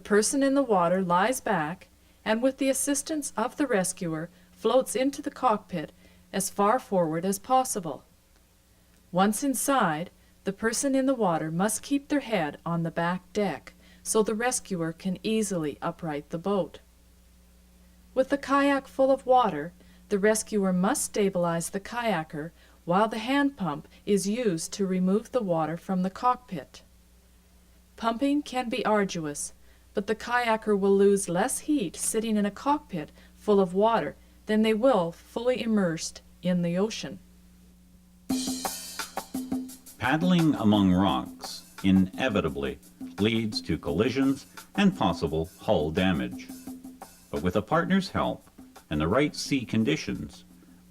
person in the water lies back and with the assistance of the rescuer floats into the cockpit as far forward as possible. Once inside, the person in the water must keep their head on the back deck so the rescuer can easily upright the boat. With the kayak full of water, the rescuer must stabilize the kayaker while the hand pump is used to remove the water from the cockpit. Pumping can be arduous, but the kayaker will lose less heat sitting in a cockpit full of water than they will fully immersed in the ocean. Paddling among rocks inevitably leads to collisions and possible hull damage. But with a partner's help and the right sea conditions,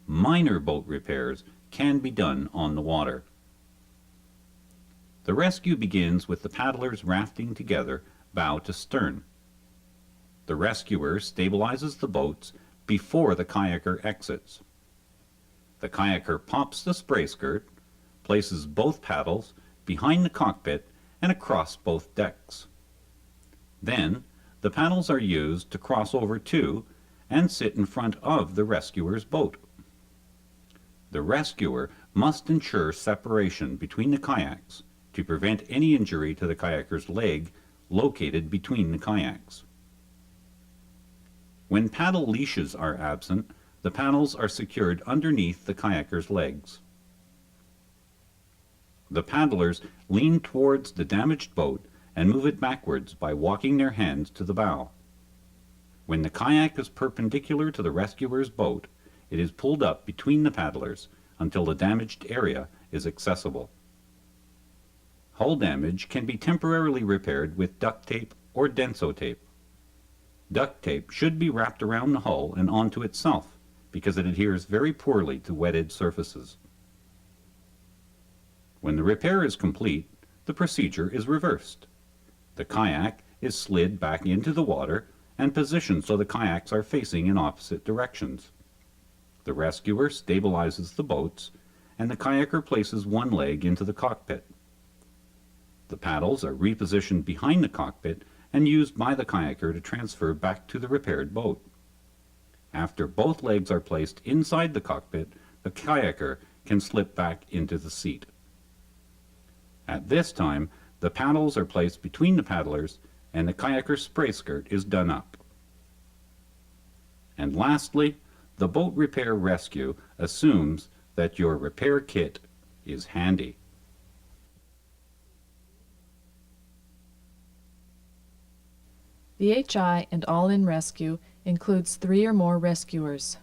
minor boat repairs can be done on the water. The rescue begins with the paddlers rafting together bow to stern. The rescuer stabilizes the boats before the kayaker exits. The kayaker pops the spray skirt, places both paddles behind the cockpit and across both decks. Then, the paddles are used to cross over to and sit in front of the rescuer's boat. The rescuer must ensure separation between the kayaks to prevent any injury to the kayaker's leg located between the kayaks. When paddle leashes are absent, the paddles are secured underneath the kayaker's legs. The paddlers lean towards the damaged boat and move it backwards by walking their hands to the bow. When the kayak is perpendicular to the rescuer's boat, it is pulled up between the paddlers until the damaged area is accessible. Hull damage can be temporarily repaired with duct tape or denso tape. Duct tape should be wrapped around the hull and onto itself because it adheres very poorly to wetted surfaces. When the repair is complete, the procedure is reversed. The kayak is slid back into the water and positioned so the kayaks are facing in opposite directions. The rescuer stabilizes the boats, and the kayaker places one leg into the cockpit. The paddles are repositioned behind the cockpit and used by the kayaker to transfer back to the repaired boat. After both legs are placed inside the cockpit, the kayaker can slip back into the seat. At this time, the paddles are placed between the paddlers and the kayaker's spray skirt is done up. And lastly, the boat repair rescue assumes that your repair kit is handy. The HI and all-in rescue includes 3 or more rescuers.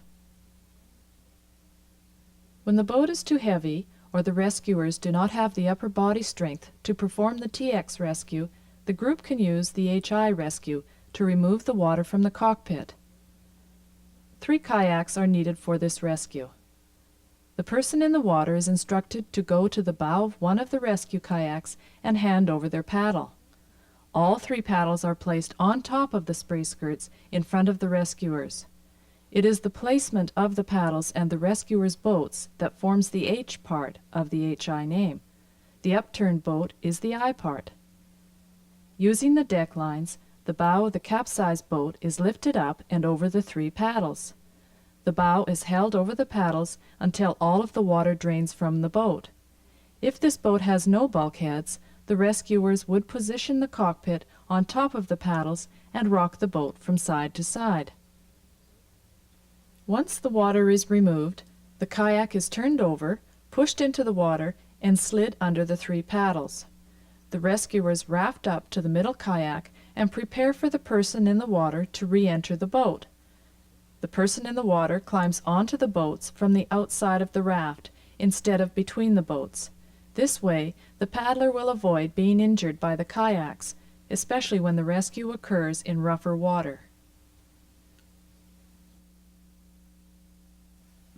When the boat is too heavy or the rescuers do not have the upper body strength to perform the TX rescue, the group can use the HI rescue to remove the water from the cockpit. 3 kayaks are needed for this rescue. The person in the water is instructed to go to the bow of one of the rescue kayaks and hand over their paddle. All 3 paddles are placed on top of the spray skirts in front of the rescuers. It is the placement of the paddles and the rescuers' boats that forms the H part of the HI name. The upturned boat is the I part. Using the deck lines, the bow of the capsized boat is lifted up and over the 3 paddles. The bow is held over the paddles until all of the water drains from the boat. If this boat has no bulkheads, the rescuers would position the cockpit on top of the paddles and rock the boat from side to side. Once the water is removed, the kayak is turned over, pushed into the water, and slid under the 3 paddles. The rescuers raft up to the middle kayak and prepare for the person in the water to re-enter the boat. The person in the water climbs onto the boats from the outside of the raft instead of between the boats. This way, the paddler will avoid being injured by the kayaks, especially when the rescue occurs in rougher water.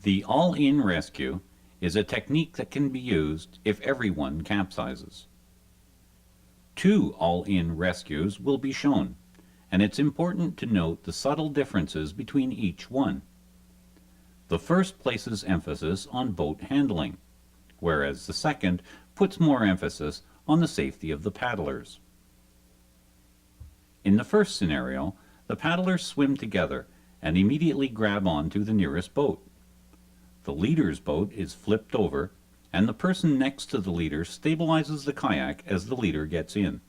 The all-in rescue is a technique that can be used if everyone capsizes. 2 all-in rescues will be shown, and it's important to note the subtle differences between each one. The first places emphasis on boat handling, whereas the second puts more emphasis on the safety of the paddlers. In the first scenario, the paddlers swim together and immediately grab onto the nearest boat. The leader's boat is flipped over, and the person next to the leader stabilizes the kayak as the leader gets in.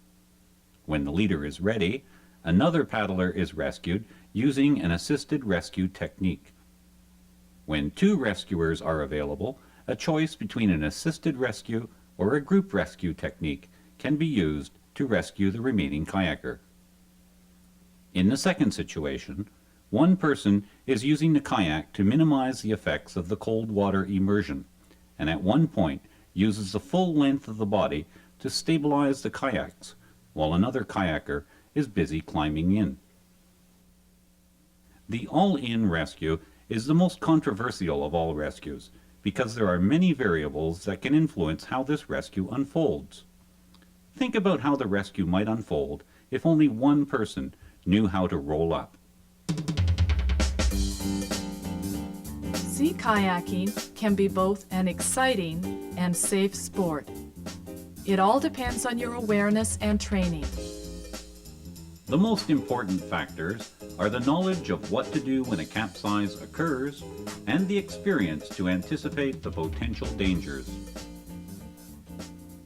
When the leader is ready, another paddler is rescued using an assisted rescue technique. When two rescuers are available, a choice between an assisted rescue or a group rescue technique can be used to rescue the remaining kayaker. In the second situation, one person is using the kayak to minimize the effects of the cold water immersion, and at one point uses the full length of the body to stabilize the kayaks, while another kayaker is busy climbing in. The all-in rescue is the most controversial of all rescues, because there are many variables that can influence how this rescue unfolds. Think about how the rescue might unfold if only one person knew how to roll up. Sea kayaking can be both an exciting and safe sport. It all depends on your awareness and training. The most important factors are the knowledge of what to do when a capsize occurs and the experience to anticipate the potential dangers.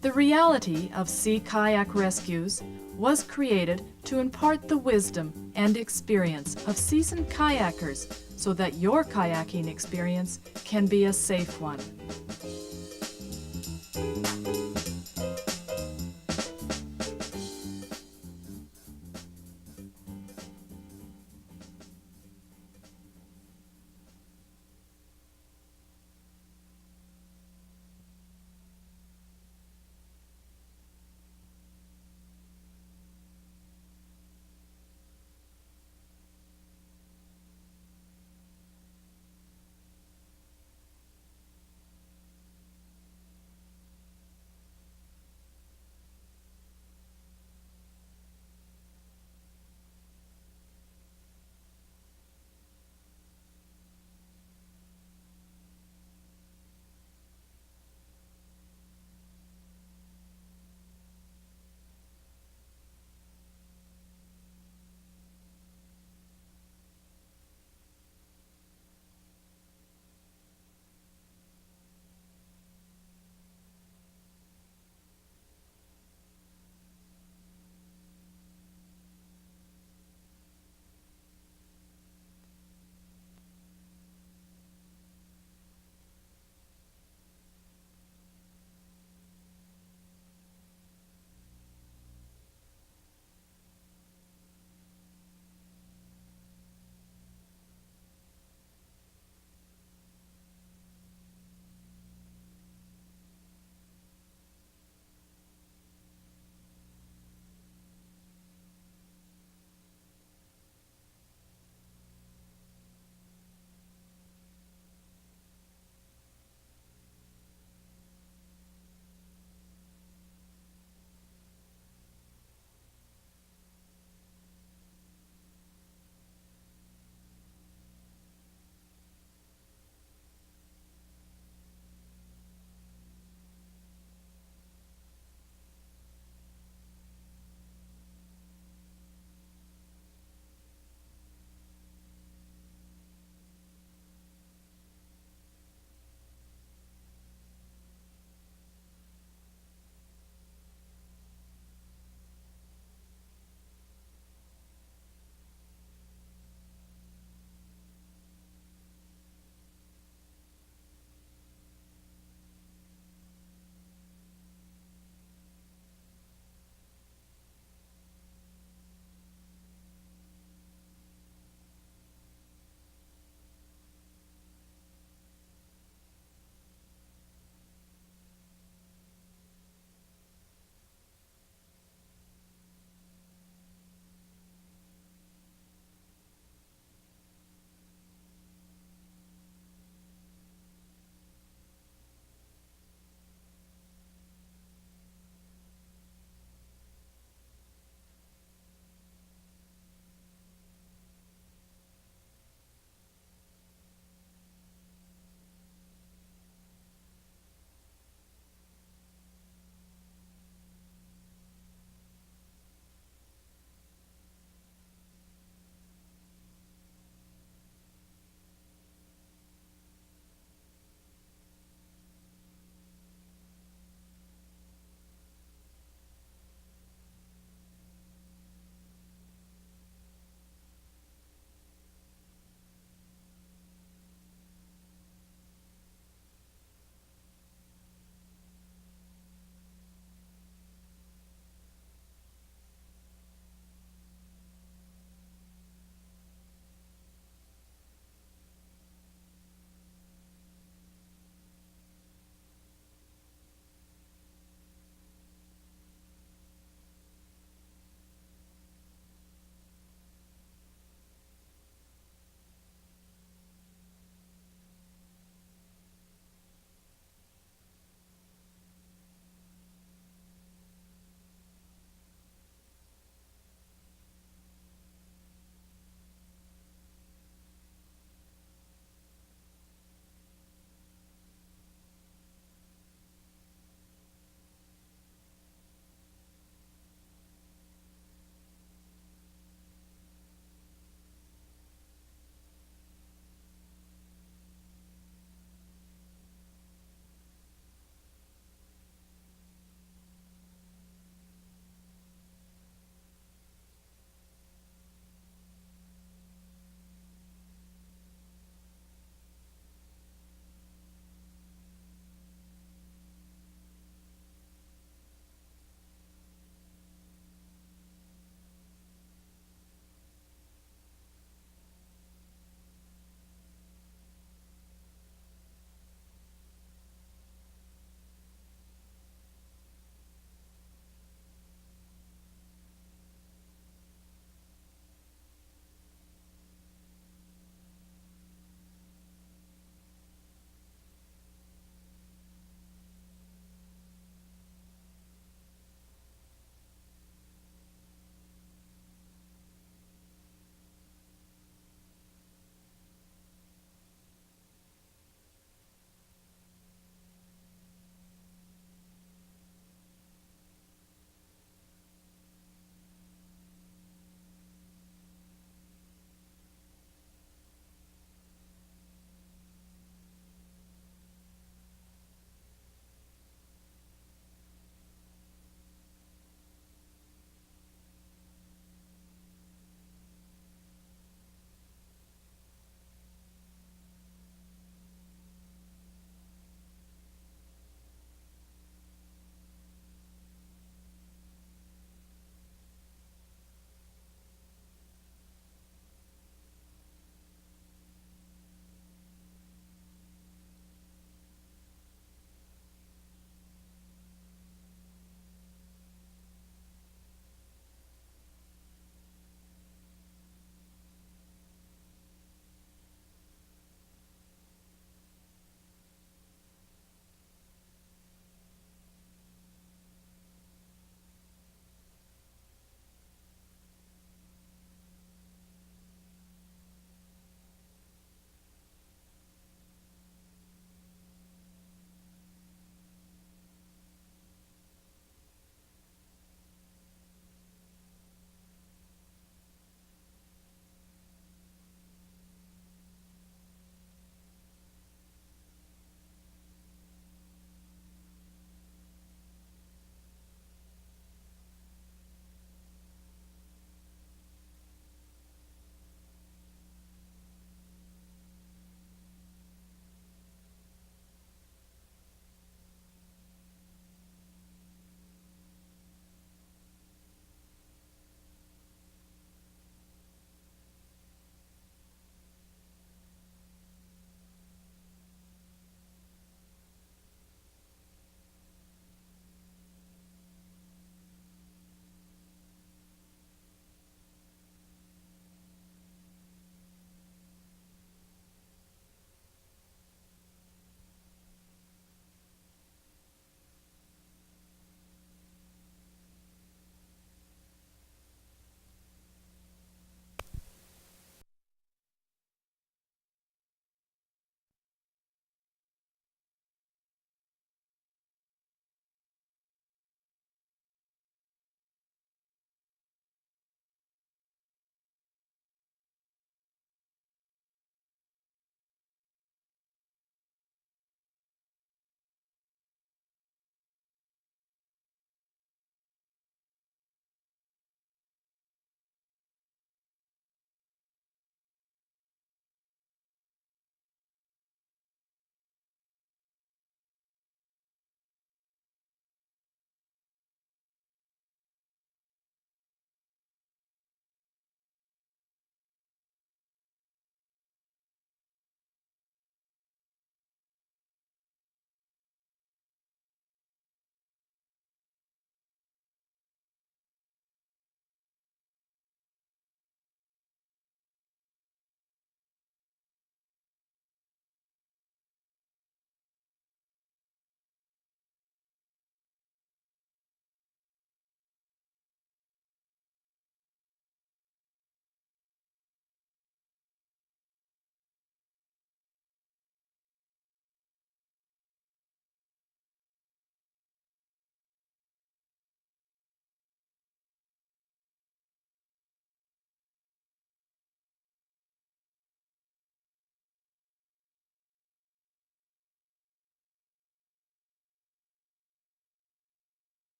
The reality of sea kayak rescues was created to impart the wisdom and experience of seasoned kayakers so that your kayaking experience can be a safe one.